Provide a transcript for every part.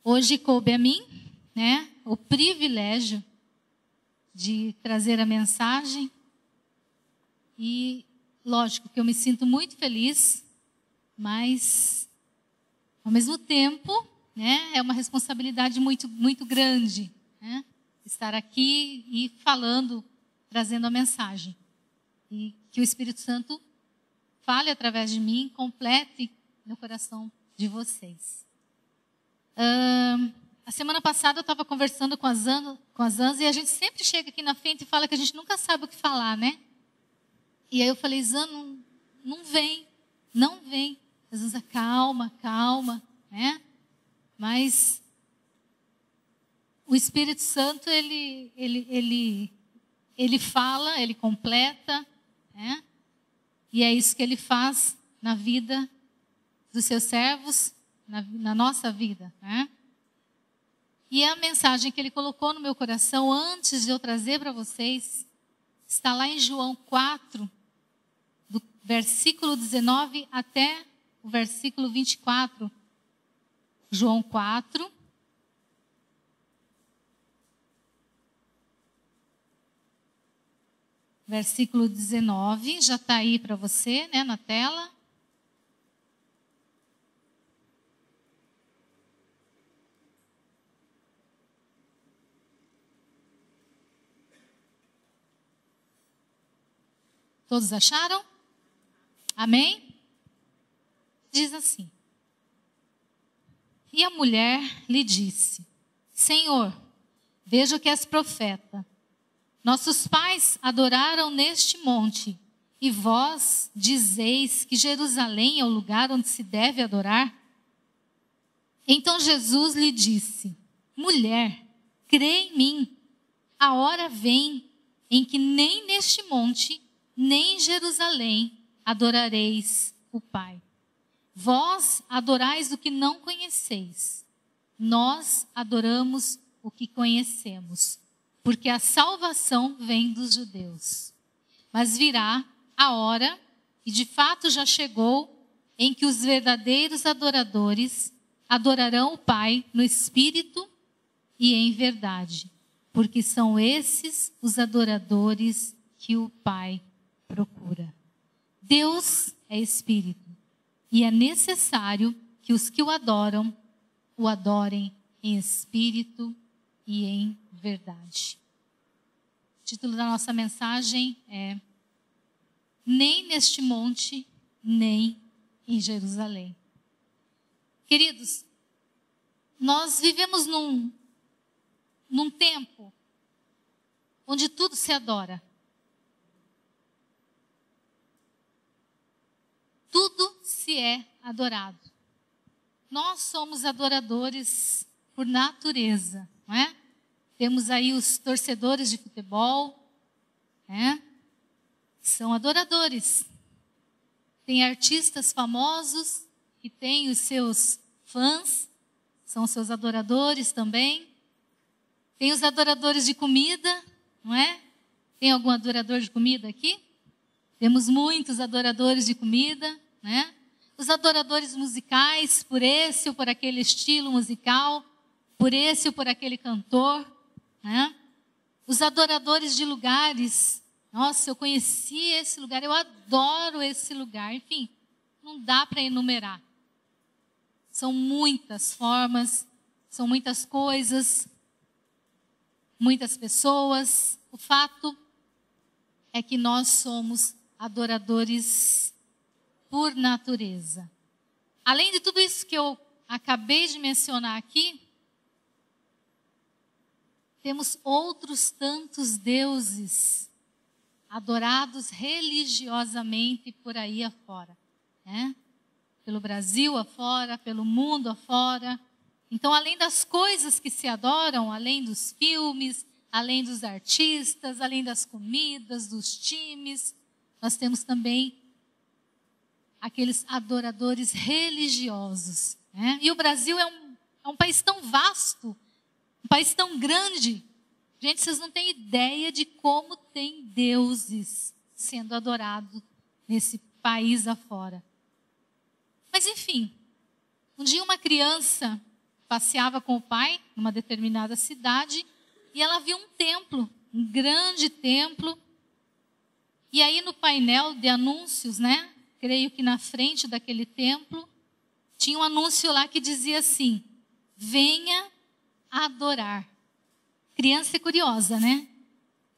Hoje coube a mim, né, o privilégio de trazer a mensagem. E, lógico, que eu me sinto muito feliz, mas, ao mesmo tempo, né, é uma responsabilidade muito, muito grande, né, estar aqui e falando, trazendo a mensagem. E que o Espírito Santo fale através de mim, complete no coração de vocês. A semana passada eu estava conversando com as Zans e a gente sempre chega aqui na frente e fala que a gente nunca sabe o que falar, né? E aí eu falei, Zan, não vem. A Zanza, calma, né? Mas o Espírito Santo, ele fala, ele completa, né? E é isso que ele faz na vida dos seus servos, na nossa vida, né? E a mensagem que ele colocou no meu coração antes de eu trazer para vocês está lá em João 4, do versículo 19 até o versículo 24. João 4. Versículo 19, já está aí para você, né, na tela. Todos acharam? Amém? Diz assim. E a mulher lhe disse, Senhor, vejo que és profeta. Nossos pais adoraram neste monte, e vós dizeis que Jerusalém é o lugar onde se deve adorar? Então Jesus lhe disse, mulher, crê em mim, a hora vem em que nem neste monte, nem em Jerusalém adorareis o Pai. Vós adorais o que não conheceis, nós adoramos o que conhecemos, porque a salvação vem dos judeus. Mas virá a hora, e de fato já chegou, em que os verdadeiros adoradores adorarão o Pai no Espírito e em verdade, porque são esses os adoradores que o Pai procura. Deus é Espírito, e é necessário que os que o adorem em Espírito e em verdade. O título da nossa mensagem é Nem neste monte, nem em Jerusalém. Queridos, nós vivemos num tempo onde tudo se adora. Tudo se é adorado. Nós somos adoradores por natureza, não é? Temos aí os torcedores de futebol, né? São adoradores. Tem artistas famosos que têm os seus fãs, são seus adoradores também. Tem os adoradores de comida, não é? Tem algum adorador de comida aqui? Temos muitos adoradores de comida, né? Os adoradores musicais, por esse ou por aquele estilo musical, por esse ou por aquele cantor, né? Os adoradores de lugares. Nossa, eu conheci esse lugar, eu adoro esse lugar. Enfim, não dá para enumerar. São muitas formas, são muitas coisas, muitas pessoas. O fato é que nós somos adoradores por natureza. Além de tudo isso que eu acabei de mencionar aqui, temos outros tantos deuses adorados religiosamente por aí afora, né? Pelo Brasil afora, pelo mundo afora. Então, além das coisas que se adoram, além dos filmes, além dos artistas, além das comidas, dos times, nós temos também aqueles adoradores religiosos, né? E o Brasil é um país tão vasto, um país tão grande. Gente, vocês não têm ideia de como tem deuses sendo adorados nesse país afora. Mas enfim, um dia uma criança passeava com o pai numa determinada cidade e ela viu um templo, um grande templo. E aí no painel de anúncios, né? Creio que na frente daquele templo, tinha um anúncio lá que dizia assim: venha adorar. Criança é curiosa, né?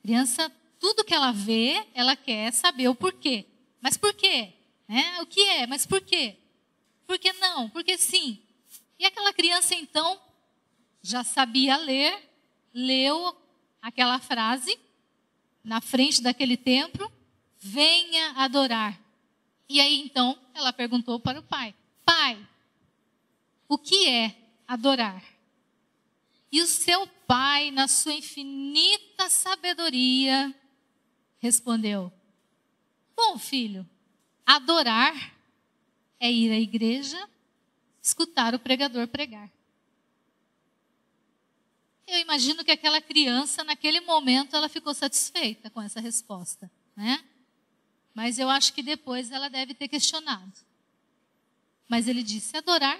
Criança, tudo que ela vê, ela quer saber o porquê. Mas por quê? O que é? Mas por quê? Por que não? Por que sim? E aquela criança, então, já sabia ler, leu aquela frase na frente daquele templo: venha adorar. E aí, então, ela perguntou para o pai: pai, o que é adorar? E o seu pai, na sua infinita sabedoria, respondeu: bom, filho, adorar é ir à igreja, escutar o pregador pregar. Eu imagino que aquela criança, naquele momento, ela ficou satisfeita com essa resposta, né? Mas eu acho que depois ela deve ter questionado. Mas ele disse: adorar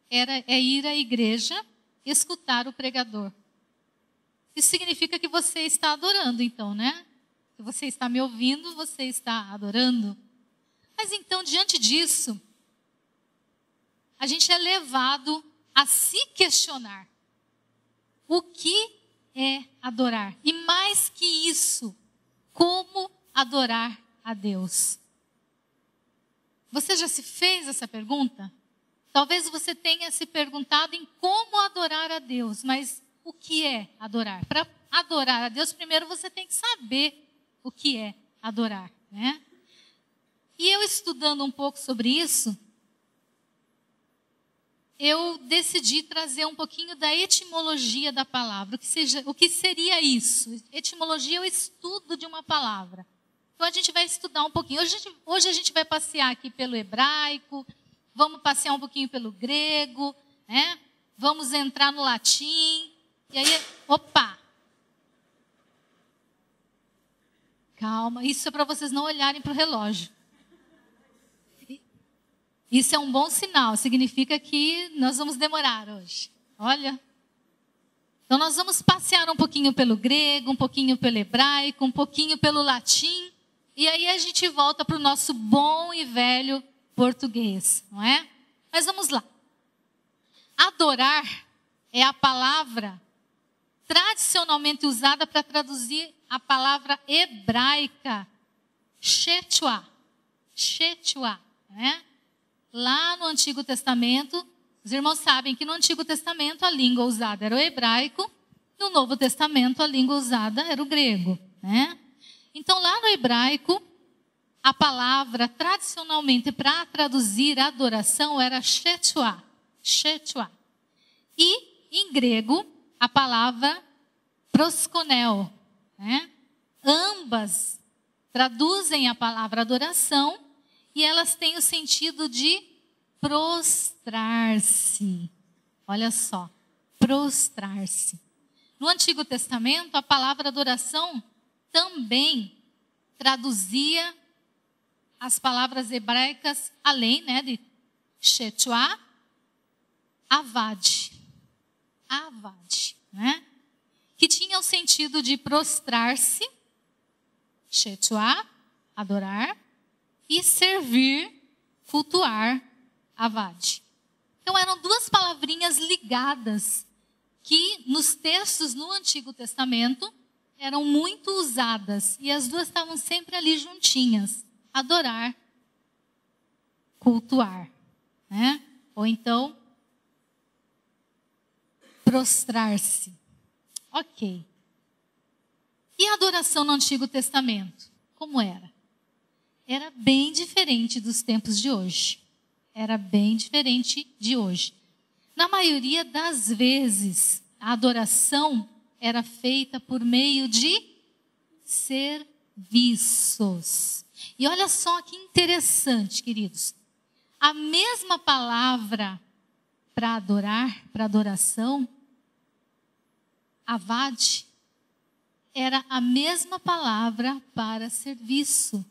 é ir à igreja, escutar o pregador. Isso significa que você está adorando, então, né? Se você está me ouvindo, você está adorando. Mas então, diante disso, a gente é levado a se questionar. O que é adorar? E mais que isso, como adorar a Deus? Você já se fez essa pergunta? Talvez você tenha se perguntado em como adorar a Deus, mas o que é adorar? Para adorar a Deus, primeiro você tem que saber o que é adorar, né? E eu, estudando um pouco sobre isso, eu decidi trazer um pouquinho da etimologia da palavra. O que seria isso? Etimologia é o estudo de uma palavra. Então a gente vai estudar um pouquinho. Hoje a gente vai passear aqui pelo hebraico, vamos passear um pouquinho pelo grego, né? Vamos entrar no latim. E aí, opa! Calma, isso é para vocês não olharem para o relógio. Isso é um bom sinal, significa que nós vamos demorar hoje. Olha. Então nós vamos passear um pouquinho pelo grego, um pouquinho pelo hebraico, um pouquinho pelo latim. E aí a gente volta para o nosso bom e velho português, não é? Mas vamos lá. Adorar é a palavra tradicionalmente usada para traduzir a palavra hebraica Shetuah. Shetuah, né? Lá no Antigo Testamento, os irmãos sabem que no Antigo Testamento a língua usada era o hebraico, no Novo Testamento a língua usada era o grego, né? Então lá no hebraico, a palavra tradicionalmente para traduzir adoração era Shetuah. Shetuah. E em grego, a palavra proskuneo, né? Ambas traduzem a palavra adoração e elas têm o sentido de prostrar-se. Olha só, prostrar-se. No Antigo Testamento, a palavra adoração também traduzia as palavras hebraicas, além, né, de Shetuah, avad. Avad, né? Que tinha o sentido de prostrar-se, Shetuah, adorar, e servir, cultuar, avad. Então eram duas palavrinhas ligadas que nos textos no Antigo Testamento eram muito usadas e as duas estavam sempre ali juntinhas: adorar, cultuar, né? Ou então prostrar-se. Ok. E a adoração no Antigo Testamento? Como era? Era bem diferente dos tempos de hoje. Era bem diferente de hoje. Na maioria das vezes, a adoração era feita por meio de serviços. E olha só que interessante, queridos. A mesma palavra para adorar, para adoração, avad, era a mesma palavra para serviço.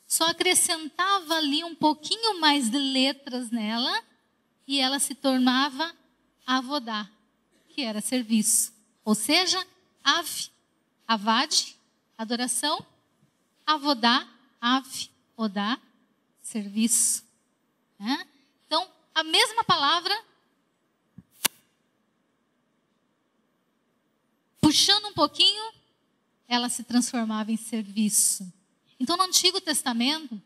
Só acrescentava ali um pouquinho mais de letras nela e ela se tornava avodá, que era serviço. Ou seja, avad, adoração, avodá, odá, serviço. Né? Então, a mesma palavra, puxando um pouquinho, ela se transformava em serviço. Então, no Antigo Testamento,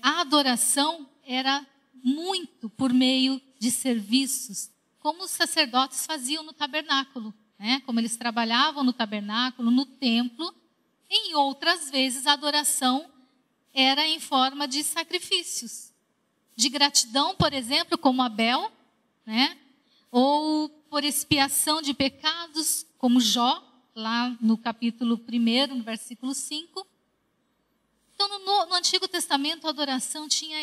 a adoração era muito por meio de serviços, como os sacerdotes faziam no tabernáculo, né? Como eles trabalhavam no tabernáculo, no templo. Em outras vezes, a adoração era em forma de sacrifícios, de gratidão, por exemplo, como Abel, né? Ou por expiação de pecados, como Jó, lá no capítulo 1, no versículo 5. Então, no Antigo Testamento, a adoração tinha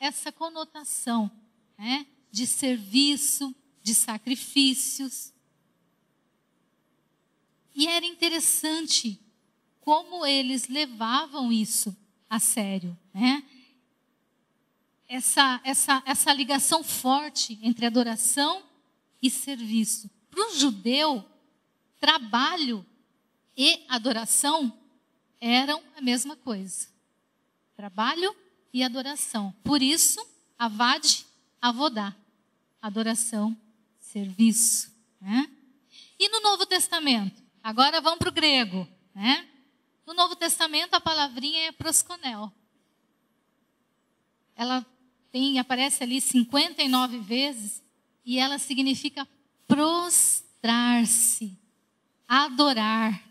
essa conotação, né? De serviço, de sacrifícios. E era interessante como eles levavam isso a sério, né? Essa ligação forte entre adoração e serviço. Para o judeu, trabalho e adoração eram a mesma coisa. Trabalho e adoração. Por isso, avad, avodá. Adoração, serviço. Né? E no Novo Testamento? Agora vamos para o grego. Né? No Novo Testamento, a palavrinha é prosconel. Ela aparece ali 59 vezes e ela significa prostrar-se, adorar,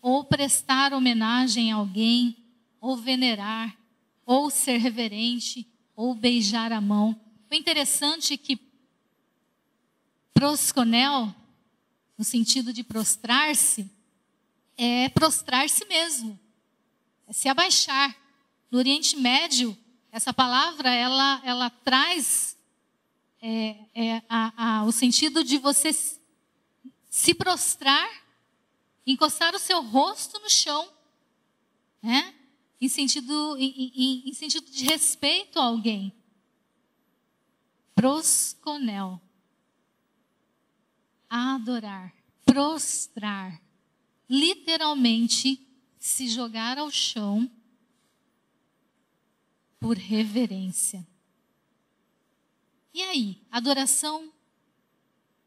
ou prestar homenagem a alguém, ou venerar, ou ser reverente, ou beijar a mão. O interessante é que prosconel, no sentido de prostrar-se, é prostrar-se mesmo, é se abaixar. No Oriente Médio, essa palavra, ela traz o sentido de você se prostrar, encostar o seu rosto no chão, né? em sentido de respeito a alguém. Prosconel. Adorar, prostrar. Literalmente, se jogar ao chão por reverência. E aí, adoração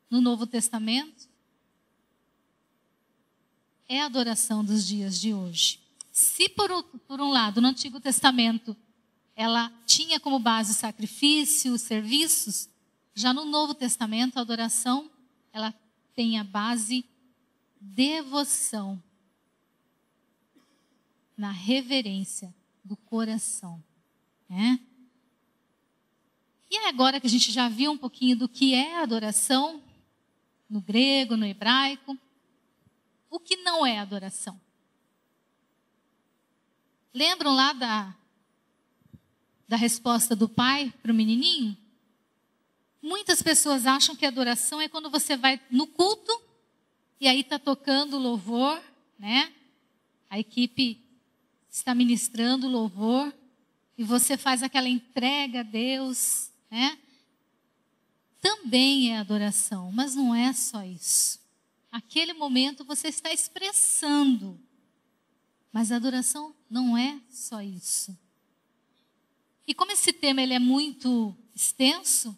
no Novo Testamento é a adoração dos dias de hoje. Se por um lado, no Antigo Testamento, ela tinha como base sacrifício, serviços, já no Novo Testamento, a adoração, ela tem a base devoção, na reverência do coração. Né? E agora que a gente já viu um pouquinho do que é adoração, no grego, no hebraico, o que não é adoração? Lembram lá da resposta do pai para o menininho? Muitas pessoas acham que adoração é quando você vai no culto e aí está tocando louvor, né? A equipe está ministrando louvor e você faz aquela entrega a Deus, né? Também é adoração, mas não é só isso. Aquele momento você está expressando, mas a adoração não é só isso. E como esse tema ele é muito extenso,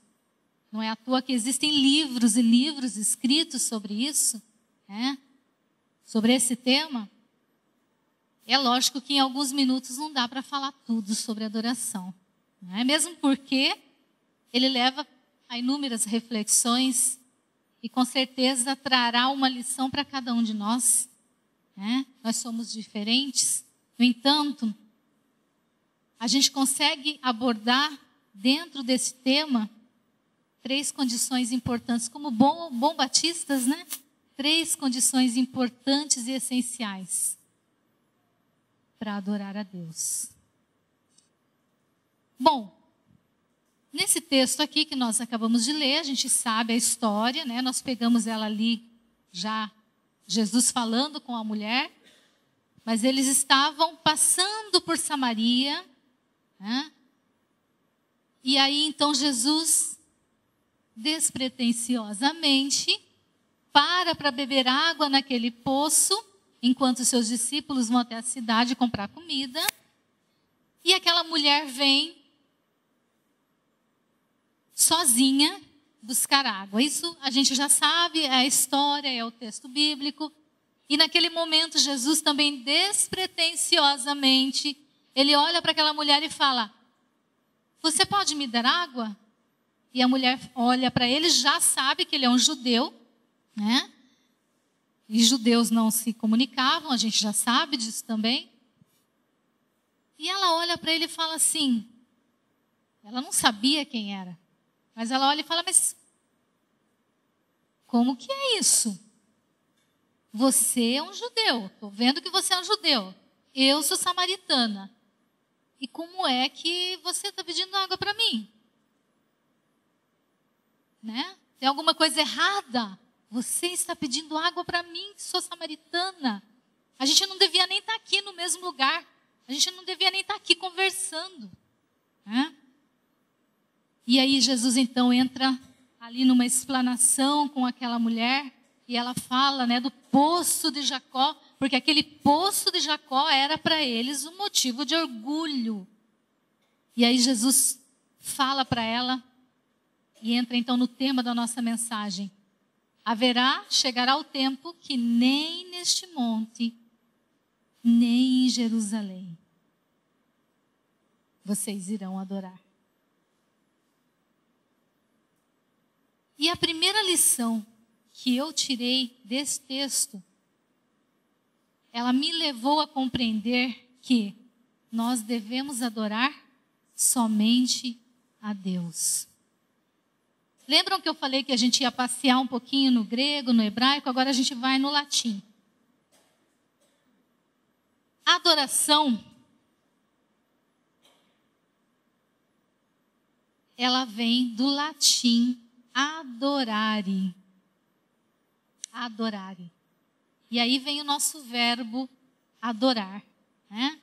não é à toa que existem livros e livros escritos sobre isso, né? Sobre esse tema. É lógico que em alguns minutos não dá para falar tudo sobre adoração. Não é? Mesmo porque ele leva a inúmeras reflexões e com certeza trará uma lição para cada um de nós. Né? Nós somos diferentes. No entanto, a gente consegue abordar dentro desse tema 3 condições importantes. Como bom batistas, né? 3 condições importantes e essenciais para adorar a Deus. Bom, nesse texto aqui que nós acabamos de ler, a gente sabe a história, né? Nós pegamos ela ali já, Jesus falando com a mulher, mas eles estavam passando por Samaria, né? E aí então Jesus despretensiosamente, para beber água naquele poço, enquanto seus discípulos vão até a cidade comprar comida. E aquela mulher vem sozinha buscar água. Isso a gente já sabe, é a história, é o texto bíblico. E naquele momento Jesus também despretensiosamente, ele olha para aquela mulher e fala: você pode me dar água? E a mulher olha para ele, já sabe que ele é um judeu, né? E judeus não se comunicavam, a gente já sabe disso também. E ela olha para ele e fala assim, ela não sabia quem era, mas ela olha e fala: mas como que é isso? Você é um judeu, estou vendo que você é um judeu. Eu sou samaritana. E como é que você está pedindo água para mim? Né? Tem alguma coisa errada? Você está pedindo água para mim, que sou samaritana. A gente não devia nem estar aqui no mesmo lugar. A gente não devia nem estar aqui conversando. Né? E aí Jesus então entra ali numa explanação com aquela mulher. E ela fala, né, do poço de Jacó. Porque aquele poço de Jacó era para eles um motivo de orgulho. E aí Jesus fala para ela. E entra então no tema da nossa mensagem. Chegará o tempo que nem neste monte, nem em Jerusalém, vocês irão adorar. E a primeira lição que eu tirei desse texto, ela me levou a compreender que nós devemos adorar somente a Deus. Lembram que eu falei que a gente ia passear um pouquinho no grego, no hebraico? Agora a gente vai no latim. Adoração, ela vem do latim adorare. Adorare. E aí vem o nosso verbo adorar. Né?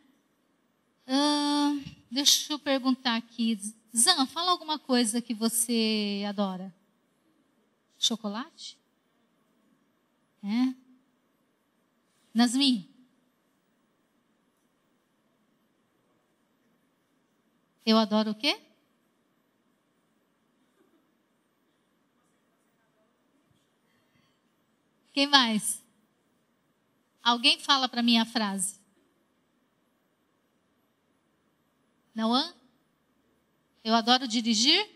Deixa eu perguntar aqui. Zan, fala alguma coisa que você adora. Chocolate? Nasmin? Eu adoro o quê? Quem mais? Alguém fala para mim a frase. Nauã? Eu adoro dirigir?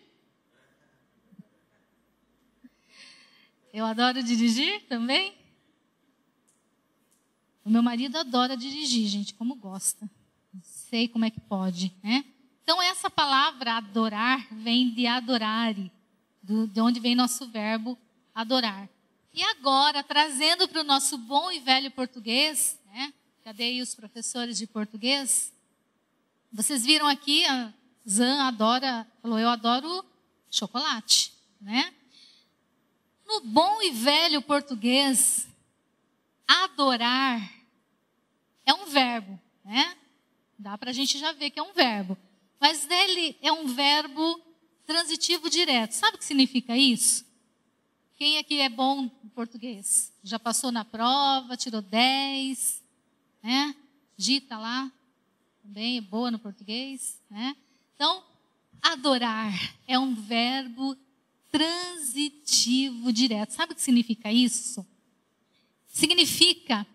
Eu adoro dirigir também? O meu marido adora dirigir, gente, como gosta. Não sei como é que pode, né? Então, essa palavra adorar vem de adorare, de onde vem nosso verbo adorar. E agora, trazendo para o nosso bom e velho português, né? Cadê aí os professores de português? Vocês viram aqui, a Zan falou, eu adoro chocolate, né? No bom e velho português, adorar é um verbo, né? Dá para a gente já ver que é um verbo. Mas ele é um verbo transitivo direto. Sabe o que significa isso? Quem aqui é bom em português? Já passou na prova, tirou 10, né? Gita lá, também é boa no português, né? Então, adorar é um verbo transitivo direto. Sabe o que significa isso? Significa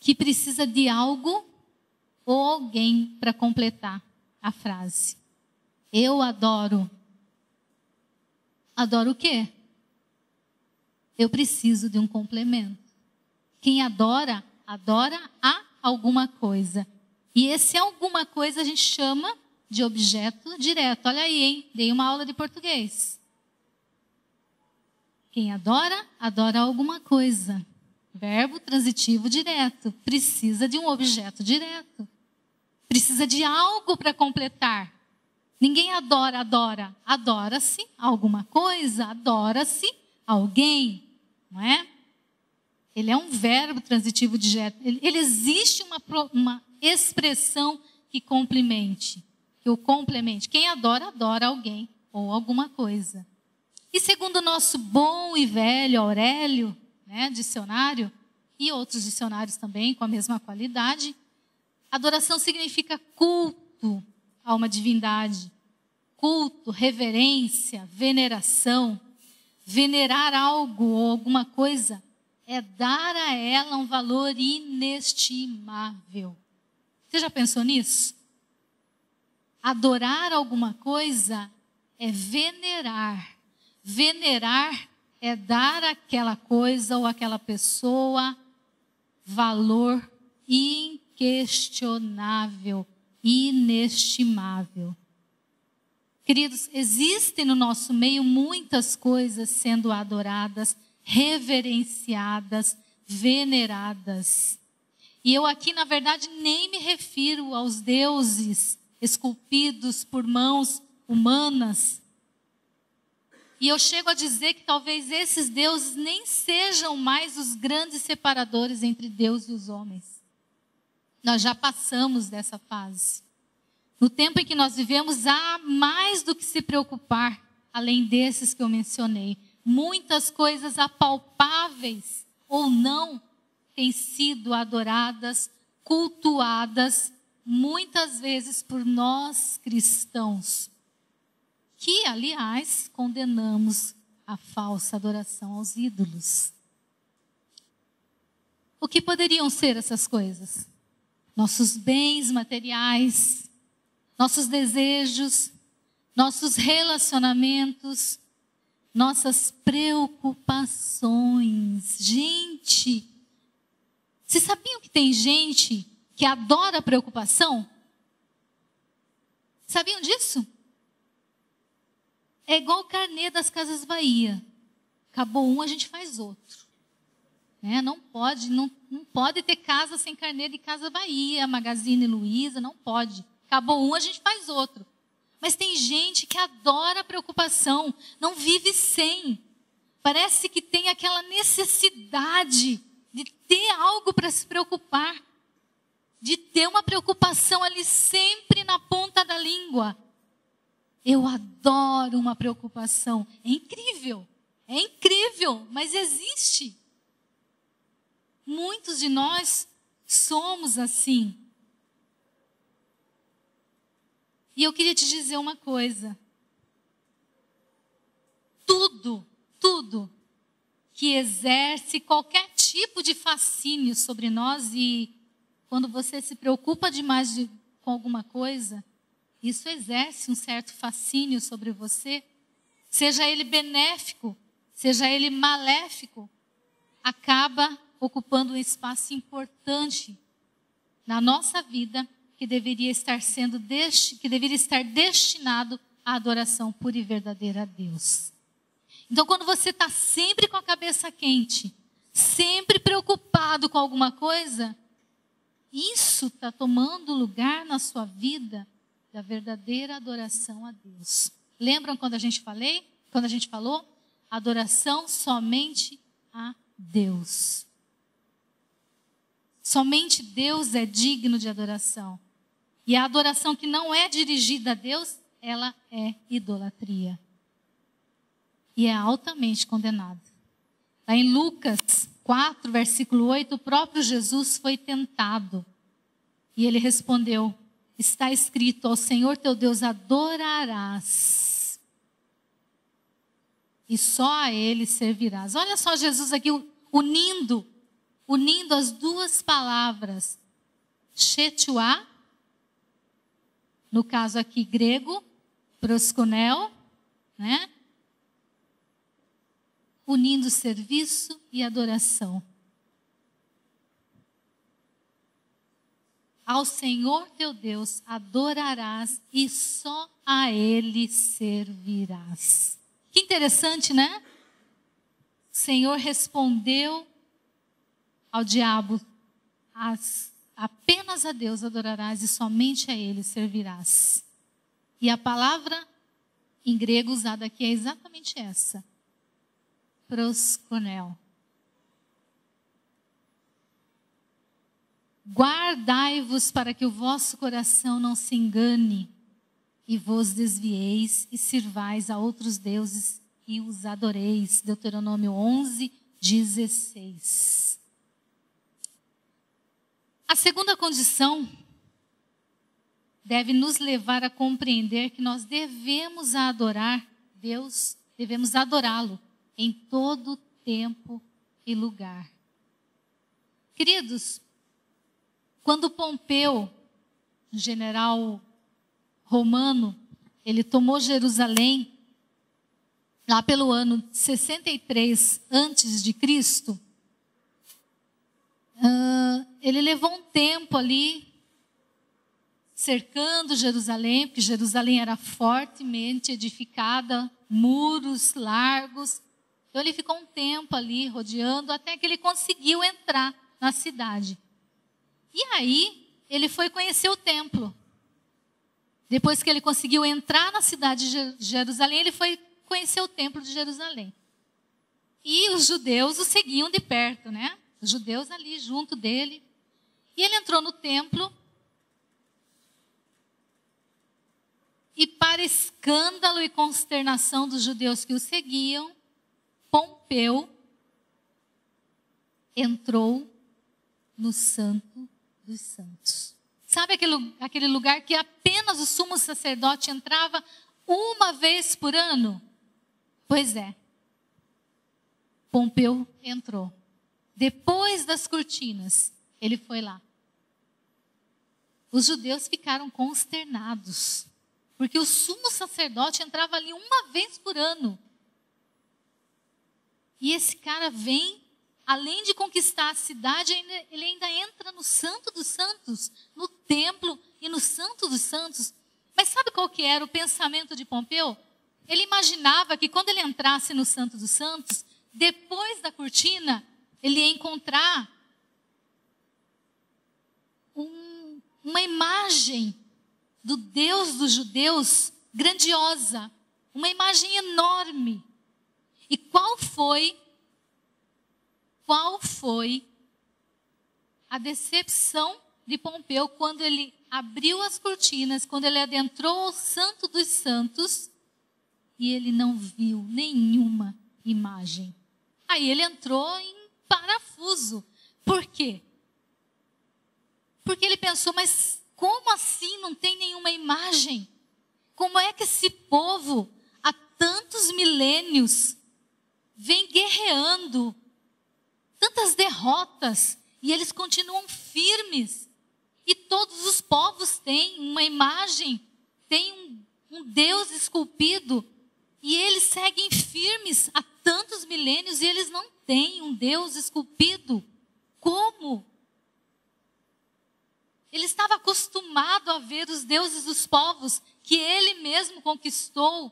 que precisa de algo ou alguém para completar a frase. Eu adoro. Adoro o quê? Eu preciso de um complemento. Quem adora, adora a alguma coisa. E esse alguma coisa a gente chama de objeto direto. Olha aí, hein? Dei uma aula de português. Quem adora, adora alguma coisa. Verbo transitivo direto. Precisa de um objeto direto. Precisa de algo para completar. Ninguém adora. Adora-se alguma coisa, adora-se alguém. Não é? Ele é um verbo transitivo direto. Ele existe uma expressão que complemente. Que o complemente. Quem adora, adora alguém ou alguma coisa. E segundo o nosso bom e velho Aurélio, né, dicionário, e outros dicionários também com a mesma qualidade, adoração significa culto a uma divindade. Culto, reverência, veneração. Venerar algo ou alguma coisa é dar a ela um valor inestimável. Você já pensou nisso? Adorar alguma coisa é venerar. Venerar é dar àquela coisa ou àquela pessoa valor inquestionável, inestimável. Queridos, existem no nosso meio muitas coisas sendo adoradas, reverenciadas, veneradas. E eu aqui, na verdade, nem me refiro aos deuses esculpidos por mãos humanas. E eu chego a dizer que talvez esses deuses nem sejam mais os grandes separadores entre Deus e os homens. Nós já passamos dessa fase. No tempo em que nós vivemos, há mais do que se preocupar, além desses que eu mencionei. Muitas coisas apalpáveis ou não têm sido adoradas, cultuadas, muitas vezes por nós cristãos, que, aliás, condenamos a falsa adoração aos ídolos. O que poderiam ser essas coisas? Nossos bens materiais, nossos desejos, nossos relacionamentos, nossas preocupações. Gente, vocês sabiam que tem gente que adora a preocupação? Sabiam disso? É igual o carnê das Casas Bahia. Acabou um, a gente faz outro. Não pode ter casa sem carnê de Casa Bahia, Magazine Luiza, não pode. Acabou um, a gente faz outro. Mas tem gente que adora a preocupação, não vive sem. Parece que tem aquela necessidade de ter algo para se preocupar. De ter uma preocupação ali sempre na ponta da língua. Eu adoro uma preocupação. É incrível, mas existe. Muitos de nós somos assim. E eu queria te dizer uma coisa. Tudo que exerce qualquer tipo de fascínio sobre nós, e quando você se preocupa demais com alguma coisa, isso exerce um certo fascínio sobre você, seja ele benéfico, seja ele maléfico, acaba ocupando um espaço importante na nossa vida que deveria estar destinado à adoração pura e verdadeira a Deus. Então, quando você está sempre com a cabeça quente, sempre preocupado com alguma coisa, isso está tomando lugar na sua vida da verdadeira adoração a Deus. Lembram quando a gente falou? Adoração somente a Deus. Somente Deus é digno de adoração. E a adoração que não é dirigida a Deus, ela é idolatria. E é altamente condenada. Lá em Lucas 4, versículo 8, o próprio Jesus foi tentado. E ele respondeu: está escrito, ao Senhor teu Deus adorarás, e só a Ele servirás. Olha só Jesus aqui unindo as duas palavras, Shetuá, no caso aqui grego, proskuneo, né? Unindo serviço e adoração. Ao Senhor teu Deus adorarás e só a Ele servirás. Que interessante, né? O Senhor respondeu ao diabo: apenas a Deus adorarás e somente a Ele servirás. E a palavra em grego usada aqui é exatamente essa: proskuneo. Guardai-vos para que o vosso coração não se engane e vos desvieis e sirvais a outros deuses e os adoreis. Deuteronômio 11, 16. A segunda condição deve nos levar a compreender que nós devemos adorar Deus, devemos adorá-lo em todo tempo e lugar. Queridos, quando Pompeu, general romano, ele tomou Jerusalém, lá pelo ano 63 antes de Cristo, ele levou um tempo ali cercando Jerusalém, porque Jerusalém era fortemente edificada, muros largos. Então ele ficou um tempo ali rodeando até que ele conseguiu entrar na cidade. E aí ele foi conhecer o templo. Depois que ele conseguiu entrar na cidade de Jerusalém, ele foi conhecer o templo de Jerusalém. E os judeus o seguiam de perto, né? Os judeus ali junto dele. E ele entrou no templo. E para escândalo e consternação dos judeus que o seguiam, Pompeu entrou no Santo dos Santos. Sabe aquele lugar que apenas o sumo sacerdote entrava uma vez por ano? Pois é. Pompeu entrou. Depois das cortinas, ele foi lá. Os judeus ficaram consternados, porque o sumo sacerdote entrava ali uma vez por ano. E esse cara vem, além de conquistar a cidade, ele ainda entra no Santo dos Santos, no templo e no Santo dos Santos. Mas sabe qual que era o pensamento de Pompeu? Ele imaginava que quando ele entrasse no Santo dos Santos, depois da cortina, ele ia encontrar uma imagem do Deus dos judeus grandiosa, uma imagem enorme. E qual foi a decepção de Pompeu quando ele abriu as cortinas, quando ele adentrou o Santo dos Santos e ele não viu nenhuma imagem? Aí ele entrou em parafuso. Por quê? Porque ele pensou, mas como assim não tem nenhuma imagem? Como é que esse povo, há tantos milênios, vem guerreando, tantas derrotas, e eles continuam firmes? E todos os povos têm uma imagem, têm um Deus esculpido, e eles seguem firmes há tantos milênios, e eles não têm um Deus esculpido. Como? Ele estava acostumado a ver os deuses dos povos que ele mesmo conquistou,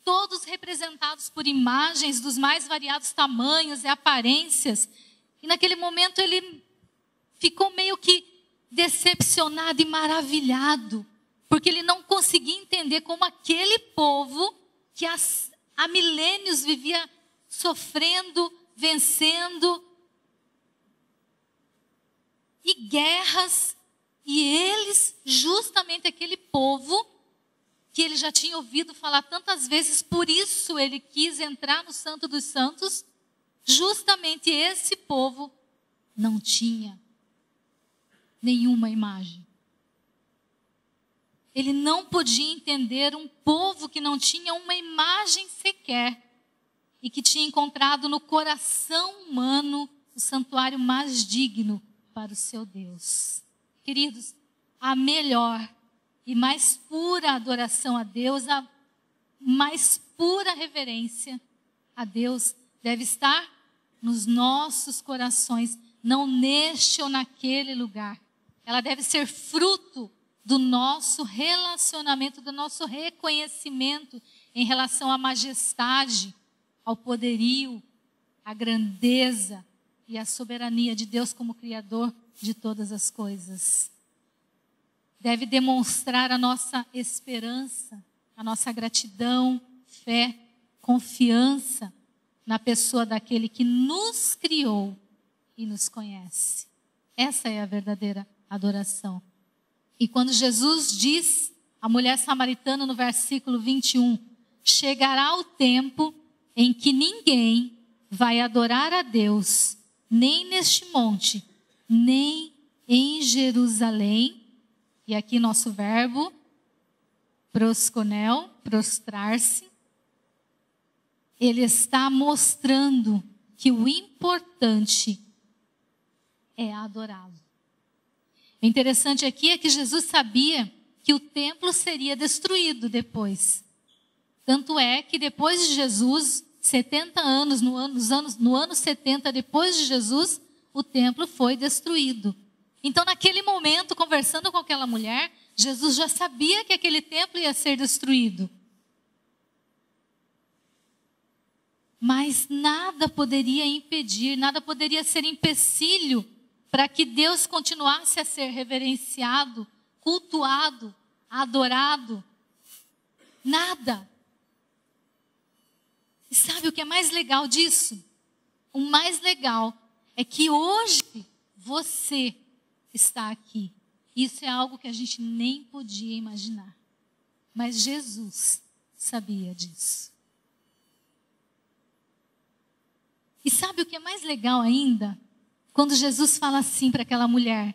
todos representados por imagens dos mais variados tamanhos e aparências. E naquele momento ele ficou meio que decepcionado e maravilhado, porque ele não conseguia entender como aquele povo que há milênios vivia sofrendo, vencendo, e guerras, e eles, justamente aquele povo que ele já tinha ouvido falar tantas vezes, por isso ele quis entrar no Santo dos Santos, justamente esse povo não tinha nenhuma imagem. Ele não podia entender um povo que não tinha uma imagem sequer e que tinha encontrado no coração humano o santuário mais digno para o seu Deus. Queridos, a melhor e mais pura adoração a Deus, a mais pura reverência a Deus deve estar nos nossos corações, não neste ou naquele lugar. Ela deve ser fruto do nosso relacionamento, do nosso reconhecimento em relação à majestade, ao poderio, à grandeza e à soberania de Deus como Criador de todas as coisas. Deve demonstrar a nossa esperança, a nossa gratidão, fé, confiança na pessoa daquele que nos criou e nos conhece. Essa é a verdadeira adoração. E quando Jesus diz à mulher samaritana no versículo 21, chegará o tempo em que ninguém vai adorar a Deus, nem neste monte, nem em Jerusalém. E aqui nosso verbo, prosconel, prostrar-se. Ele está mostrando que o importante é adorá-lo. O interessante aqui é que Jesus sabia que o templo seria destruído depois. Tanto é que depois de Jesus, 70 anos, no ano 70 depois de Jesus, o templo foi destruído. Então, naquele momento, conversando com aquela mulher, Jesus já sabia que aquele templo ia ser destruído. Mas nada poderia impedir, nada poderia ser empecilho para que Deus continuasse a ser reverenciado, cultuado, adorado. Nada. E sabe o que é mais legal disso? O mais legal é que hoje você está aqui. Isso é algo que a gente nem podia imaginar. Mas Jesus sabia disso. E sabe o que é mais legal ainda? Quando Jesus fala assim para aquela mulher: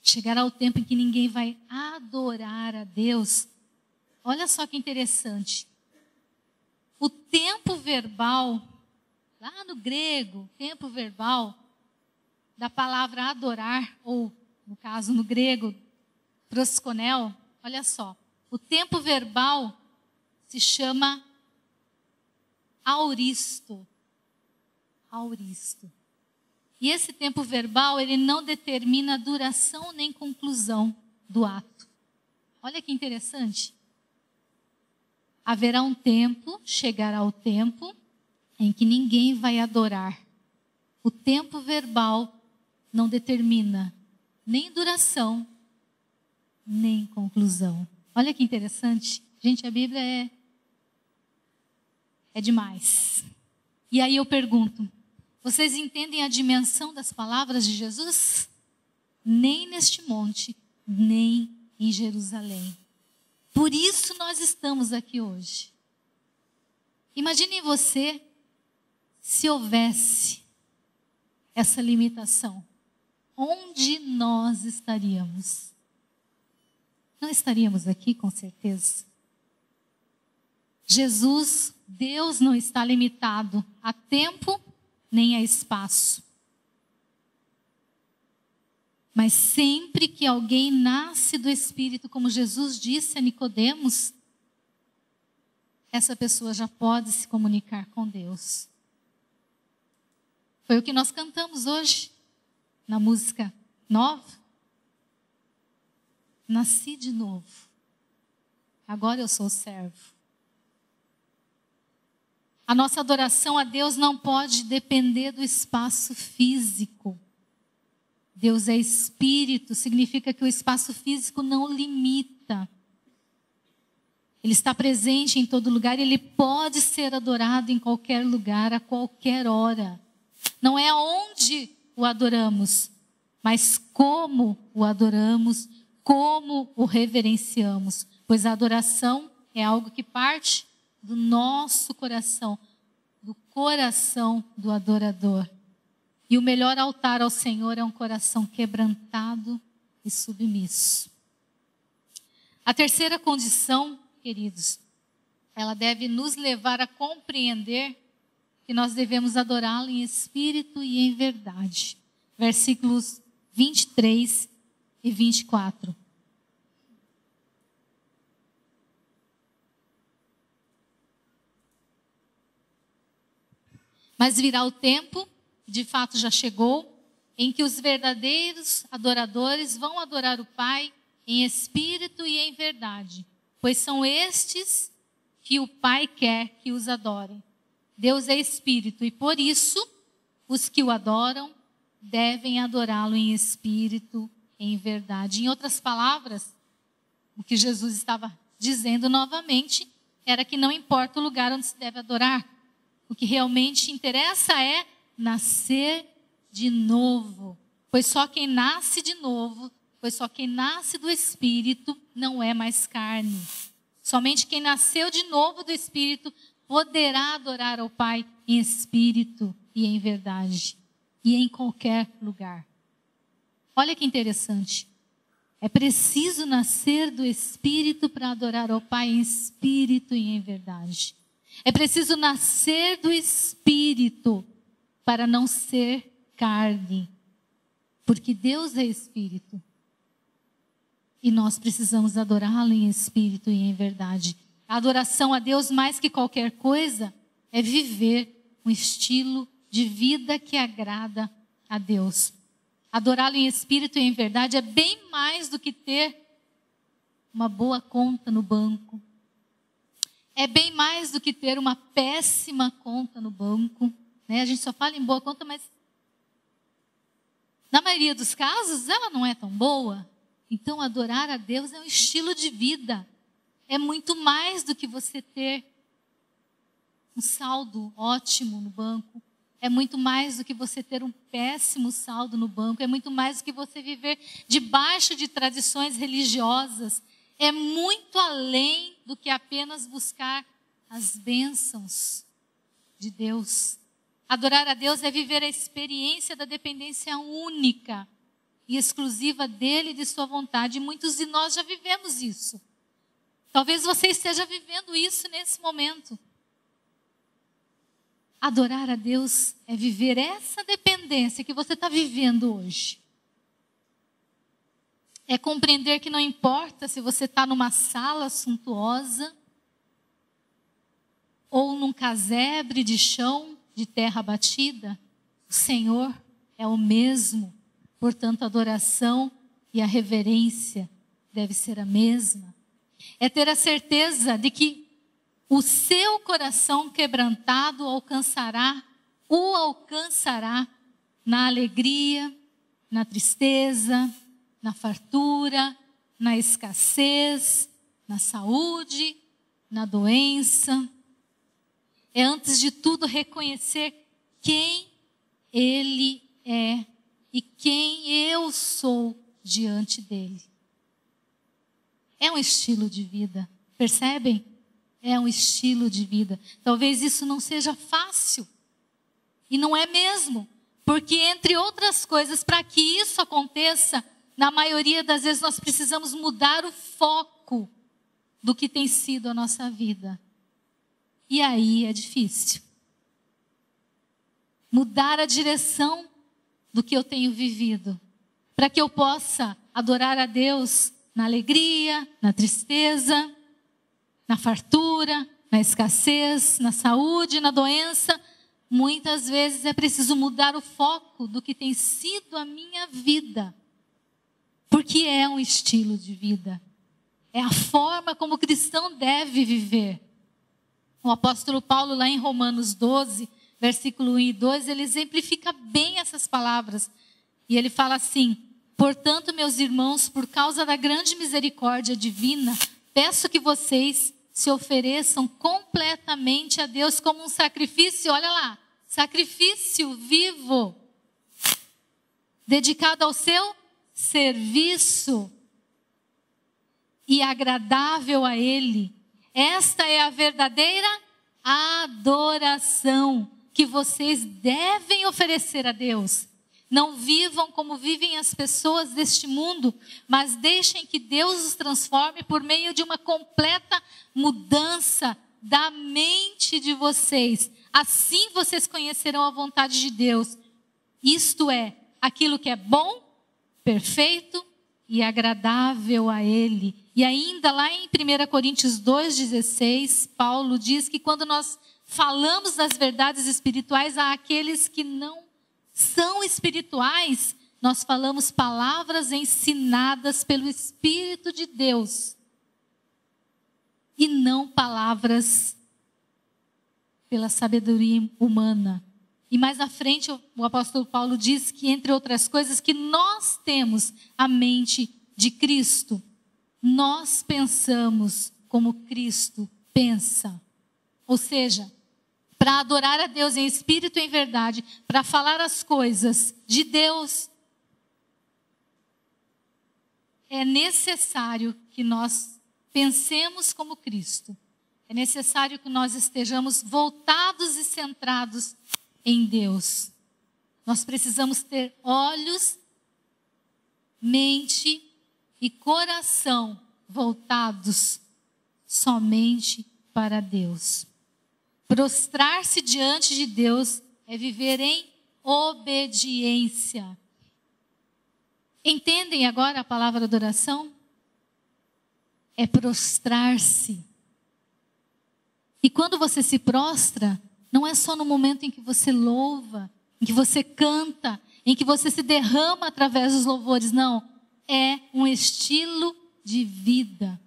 chegará o tempo em que ninguém vai adorar a Deus. Olha só que interessante. O tempo verbal, lá no grego, tempo verbal, da palavra adorar, ou no caso no grego, prosconel, olha só. O tempo verbal se chama auristo. Auristo. E esse tempo verbal, ele não determina duração nem conclusão do ato. Olha que interessante. Haverá um tempo, chegará o tempo, em que ninguém vai adorar. O tempo verbal não determina nem duração, nem conclusão. Olha que interessante. Gente, a Bíblia é demais. E aí eu pergunto, vocês entendem a dimensão das palavras de Jesus? Nem neste monte, nem em Jerusalém. Por isso nós estamos aqui hoje. Imagine você se houvesse essa limitação. Onde nós estaríamos? Não estaríamos aqui, com certeza. Jesus, Deus, não está limitado a tempo nem a espaço. Mas sempre que alguém nasce do Espírito, como Jesus disse a Nicodemos, essa pessoa já pode se comunicar com Deus. Foi o que nós cantamos hoje, na música nova. Nasci de novo. Agora eu sou servo. A nossa adoração a Deus não pode depender do espaço físico. Deus é espírito, significa que o espaço físico não limita. Ele está presente em todo lugar, ele pode ser adorado em qualquer lugar, a qualquer hora. Não é aonde o adoramos, mas como o adoramos, como o reverenciamos. Pois a adoração é algo que parte do nosso coração, do coração do adorador. E o melhor altar ao Senhor é um coração quebrantado e submisso. A terceira condição, queridos, ela deve nos levar a compreender que nós devemos adorá-lo em espírito e em verdade. Versículos 23 e 24. Mas virá o tempo, de fato já chegou, em que os verdadeiros adoradores vão adorar o Pai em espírito e em verdade, pois são estes que o Pai quer que os adorem. Deus é espírito e por isso os que o adoram devem adorá-lo em espírito e em verdade. Em outras palavras, o que Jesus estava dizendo novamente era que não importa o lugar onde se deve adorar, o que realmente interessa é nascer de novo. Pois só quem nasce de novo, pois só quem nasce do Espírito não é mais carne. Somente quem nasceu de novo do Espírito poderá adorar ao Pai em espírito e em verdade. E em qualquer lugar. Olha que interessante. É preciso nascer do Espírito para adorar ao Pai em espírito e em verdade. É preciso nascer do Espírito para não ser carne. Porque Deus é Espírito. E nós precisamos adorá-lo em espírito e em verdade. A adoração a Deus, mais que qualquer coisa, é viver um estilo de vida que agrada a Deus. Adorá-lo em espírito e em verdade é bem mais do que ter uma boa conta no banco. É bem mais do que ter uma péssima conta no banco. A gente só fala em boa conta, mas na maioria dos casos ela não é tão boa. Então adorar a Deus é um estilo de vida. É muito mais do que você ter um saldo ótimo no banco. É muito mais do que você ter um péssimo saldo no banco. É muito mais do que você viver debaixo de tradições religiosas. É muito além do que apenas buscar as bênçãos de Deus. Adorar a Deus é viver a experiência da dependência única e exclusiva dele e de sua vontade. E muitos de nós já vivemos isso. Talvez você esteja vivendo isso nesse momento. Adorar a Deus é viver essa dependência que você está vivendo hoje. É compreender que não importa se você está numa sala suntuosa ou num casebre de chão de terra batida, o Senhor é o mesmo. Portanto, a adoração e a reverência deve ser a mesma. É ter a certeza de que o seu coração quebrantado o alcançará na alegria, na tristeza, na fartura, na escassez, na saúde, na doença. É, antes de tudo, reconhecer quem Ele é e quem eu sou diante dEle. É um estilo de vida, percebem? É um estilo de vida. Talvez isso não seja fácil. E não é mesmo. Porque, entre outras coisas, para que isso aconteça, na maioria das vezes nós precisamos mudar o foco do que tem sido a nossa vida. E aí é difícil. Mudar a direção do que eu tenho vivido. Para que eu possa adorar a Deus na alegria, na tristeza, na fartura, na escassez, na saúde, na doença. Muitas vezes é preciso mudar o foco do que tem sido a minha vida. Porque é um estilo de vida. É a forma como o cristão deve viver. O apóstolo Paulo, lá em Romanos 12, versículo 1 e 2, ele exemplifica bem essas palavras. E ele fala assim: portanto, meus irmãos, por causa da grande misericórdia divina, peço que vocês se ofereçam completamente a Deus como um sacrifício, olha lá, sacrifício vivo, dedicado ao seu serviço e agradável a Ele. Esta é a verdadeira adoração que vocês devem oferecer a Deus. Não vivam como vivem as pessoas deste mundo, mas deixem que Deus os transforme por meio de uma completa mudança da mente de vocês. Assim vocês conhecerão a vontade de Deus. Isto é, aquilo que é bom, perfeito e agradável a Ele. E ainda lá em 1 Coríntios 2,16, Paulo diz que quando nós falamos das verdades espirituais àqueles que não são espirituais, nós falamos palavras ensinadas pelo Espírito de Deus e não palavras pela sabedoria humana. E mais à frente o apóstolo Paulo diz que, entre outras coisas, que nós temos a mente de Cristo. Nós pensamos como Cristo pensa. Ou seja, para adorar a Deus em espírito e em verdade, para falar as coisas de Deus, é necessário que nós pensemos como Cristo. É necessário que nós estejamos voltados e centrados em Deus. Nós precisamos ter olhos, mente e coração voltados somente para Deus. Prostrar-se diante de Deus é viver em obediência. Entendem agora a palavra adoração? É prostrar-se. E quando você se prostra, não é só no momento em que você louva, em que você canta, em que você se derrama através dos louvores, não. É um estilo de vida.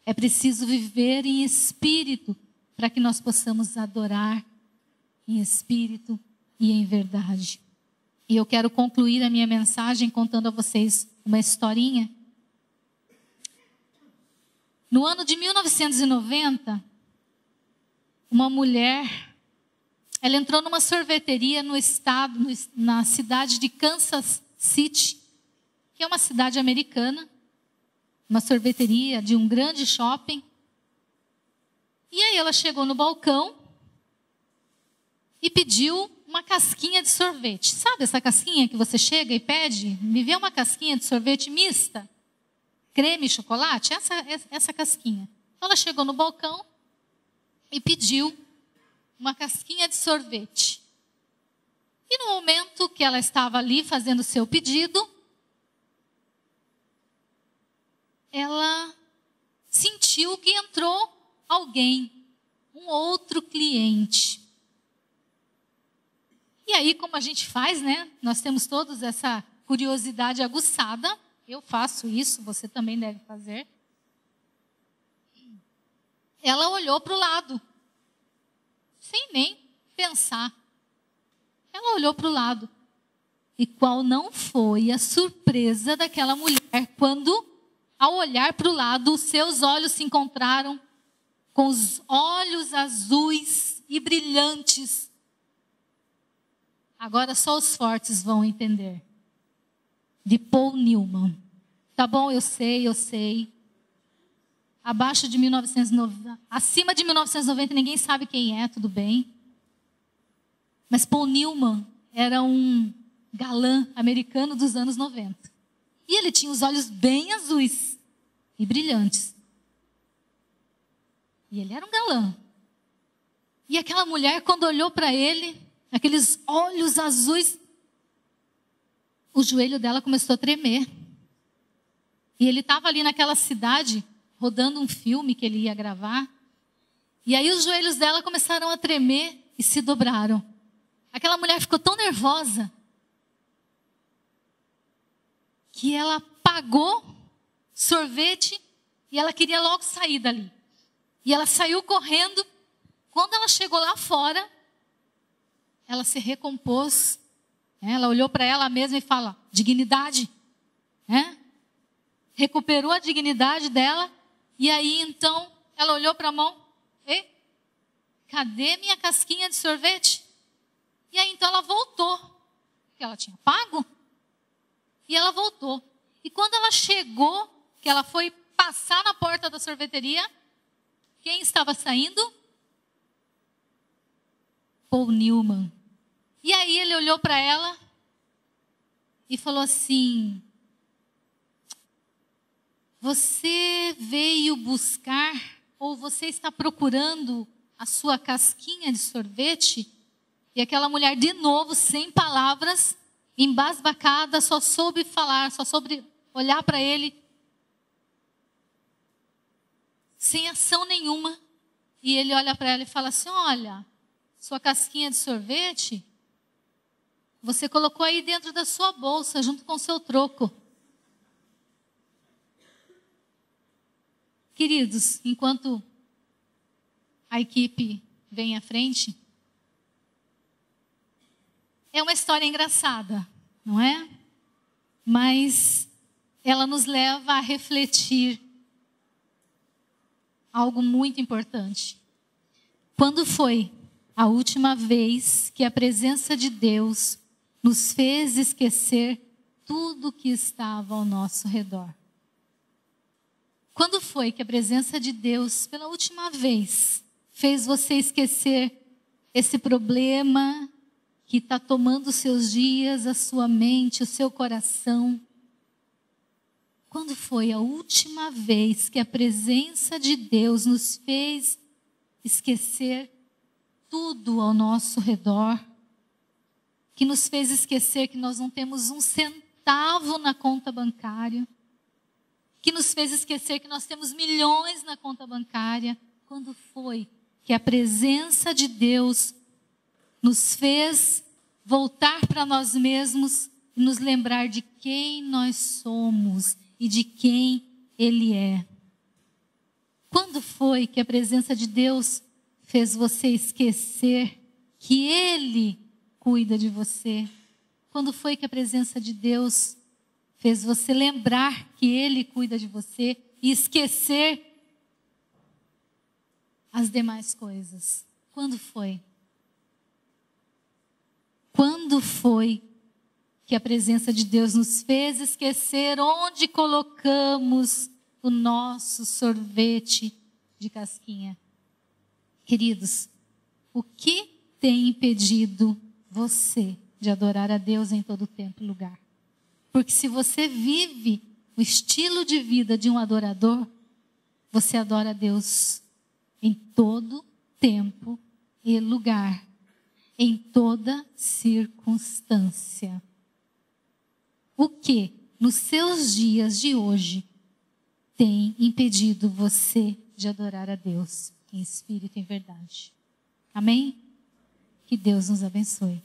É preciso viver em espírito para que nós possamos adorar em espírito e em verdade. E eu quero concluir a minha mensagem contando a vocês uma historinha. No ano de 1990, uma mulher, ela entrou numa sorveteria na cidade de Kansas City, que é uma cidade americana, uma sorveteria de um grande shopping. E aí ela chegou no balcão e pediu uma casquinha de sorvete. Sabe essa casquinha que você chega e pede? Me vê uma casquinha de sorvete mista, creme e chocolate? Essa casquinha. Então ela chegou no balcão e pediu uma casquinha de sorvete. E no momento que ela estava ali fazendo o seu pedido, ela sentiu que entrou alguém, um outro cliente. E aí, como a gente faz, né? Nós temos todos essa curiosidade aguçada. Eu faço isso, você também deve fazer. Ela olhou para o lado, sem nem pensar. Ela olhou para o lado. E qual não foi a surpresa daquela mulher quando, ao olhar para o lado, os seus olhos se encontraram com os olhos azuis e brilhantes. Agora só os fortes vão entender. De Paul Newman. Tá bom, eu sei. Abaixo de 1990, acima de 1990 ninguém sabe quem é, tudo bem. Mas Paul Newman era um galã americano dos anos 90. E ele tinha os olhos bem azuis e brilhantes. E ele era um galã. E aquela mulher, quando olhou para ele, aqueles olhos azuis, o joelho dela começou a tremer. E ele estava ali naquela cidade, rodando um filme que ele ia gravar. E aí os joelhos dela começaram a tremer e se dobraram. Aquela mulher ficou tão nervosa que ela pagou sorvete e ela queria logo sair dali. E ela saiu correndo. Quando ela chegou lá fora, ela se recompôs. Ela olhou para ela mesma e falou: dignidade. Recuperou a dignidade dela. E aí então ela olhou para a mão. Cadê minha casquinha de sorvete? E aí então ela voltou. Porque ela tinha pago. E ela voltou. E quando ela chegou, que ela foi passar na porta da sorveteria, quem estava saindo? Paul Newman. E aí ele olhou para ela e falou assim: você veio buscar, ou você está procurando a sua casquinha de sorvete? E aquela mulher, de novo, sem palavras, embasbacada, só soube falar, só soube olhar para ele, sem ação nenhuma. E ele olha para ela e fala assim: olha, sua casquinha de sorvete, você colocou aí dentro da sua bolsa, junto com o seu troco. Queridos, enquanto a equipe vem à frente, é uma história engraçada, não é? Mas ela nos leva a refletir algo muito importante. Quando foi a última vez que a presença de Deus nos fez esquecer tudo que estava ao nosso redor? Quando foi que a presença de Deus, pela última vez, fez você esquecer esse problema que está tomando os seus dias, a sua mente, o seu coração? Quando foi a última vez que a presença de Deus nos fez esquecer tudo ao nosso redor? Que nos fez esquecer que nós não temos um centavo na conta bancária? Que nos fez esquecer que nós temos milhões na conta bancária? Quando foi que a presença de Deus nos fez voltar para nós mesmos e nos lembrar de quem nós somos e de quem Ele é? Quando foi que a presença de Deus fez você esquecer que Ele cuida de você? Quando foi que a presença de Deus fez você lembrar que Ele cuida de você e esquecer as demais coisas? Quando foi? Quando foi que a presença de Deus nos fez esquecer onde colocamos o nosso sorvete de casquinha? Queridos, o que tem impedido você de adorar a Deus em todo tempo e lugar? Porque se você vive o estilo de vida de um adorador, você adora a Deus em todo tempo e lugar, em toda circunstância. O que nos seus dias de hoje tem impedido você de adorar a Deus em espírito e em verdade? Amém? Que Deus nos abençoe.